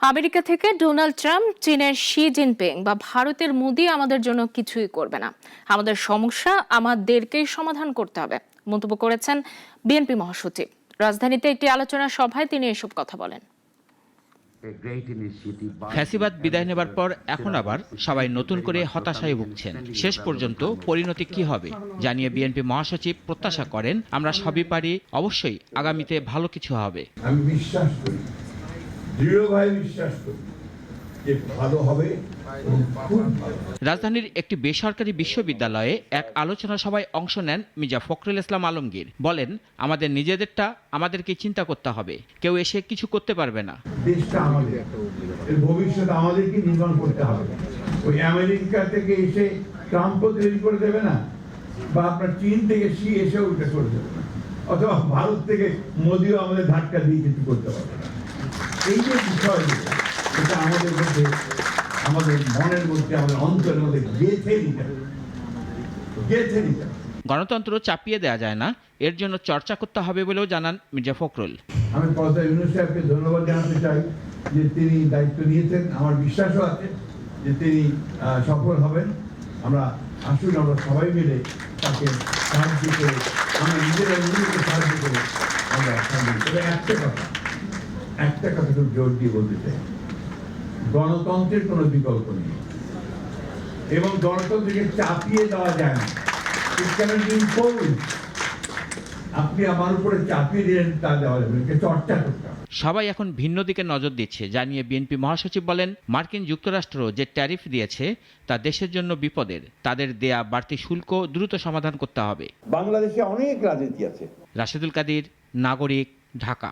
America থেকে Donald Trump, চীনের Xi Jinping বা ভারতের মোদি আমাদের জন্য কিছুই করবে না। আমাদের সমস্যা আমাদেরকেই সমাধান করতে হবে, মন্তব্য করেছেন বিএনপি মহাসচিব। রাজধানীতে একটি আলোচনা সভায় তিনি এসব কথা বলেন। ফ্যাসিবাদ বিদায় নেবার পর এখন আবার সবাই নতুন করে হতাশায় ভুগছেন। শেষ পর্যন্ত পরিণতি কি হবে জানিয়ে বিএনপি মহাসচিব প্রত্যাশা করেন, আমরা সবই পারি, অবশ্যই আগামীতে ভালো কিছু হবে। আমি বিশ্বাস করি, দৃঢ়ভাবে বিশ্বাস করি যে ভালো হবে। রাজধানীর একটি বেসরকারি বিশ্ববিদ্যালয়ে এক আলোচনা সভায় অংশ নেন মির্জা ফখরুল ইসলাম আলমগীর। বলেন, আমাদের নিজেদেরটা আমাদেরকে চিন্তা করতে হবে, কেউ এসে কিছু করতে পারবে না। দেশটা আমাদের, এর ভবিষ্যৎ আমাদেরকে নির্মাণ করতে হবে। ওই আমেরিকা থেকে এসে ট্রাম্প তৈরি করে দেবে না, বা আপনার চীন থেকে শি এসে ওইটা করে দেবে না, অথবা ভারত থেকে মোদিও আমাদের ধাক্কা দিয়ে কিছু করতে পারবে না। এই যে বিষয়গুলো, এটা আমাদের মধ্যে, আমাদের মনের মধ্যে, আমাদের অন্তরের মধ্যে গেঁথে নিতে হবে। গণতন্ত্র চাপিয়ে দেওয়া যায় না, এর জন্য চর্চা করতে হবে বলেও জানান মির্জা ফখরুল। আমি প্রফেসর ইউনূস সাহেবকে ধন্যবাদ জানাতে চাই যে তিনি দায়িত্ব নিয়েছেন। আমার বিশ্বাসও আছে যে তিনি সফল হবেন। আসুন আমরা সবাই মিলে তাকে সাহায্য করে, আমরা নিজেরা নিজেকে সাহায্য করে আমরা সামনে। তবে একটা কথা খুব জোর দিয়ে বলতে চাই, গণতন্ত্রের কোনো বিকল্প নেই এবং গণতন্ত্রকে চাপিয়ে দেওয়া যায় না। আপনি আমার উপরে চাপিয়ে দিলেন, তা দেওয়া যাবে, চর্চা করতে হবে। সবাই এখন ভিন্ন দিকে নজর দিচ্ছে জানিয়ে বিএনপি মহাসচিব বলেন, মার্কিন যুক্তরাষ্ট্র যে ট্যারিফ দিয়েছে তা দেশের জন্য বিপদের। তাদের দেয়া বাড়তি শুল্ক দ্রুত সমাধান করতে হবে। বাংলাদেশে অনেক রাজনীতি আছে। রাশেদুল কাদির, নাগরিক, ঢাকা।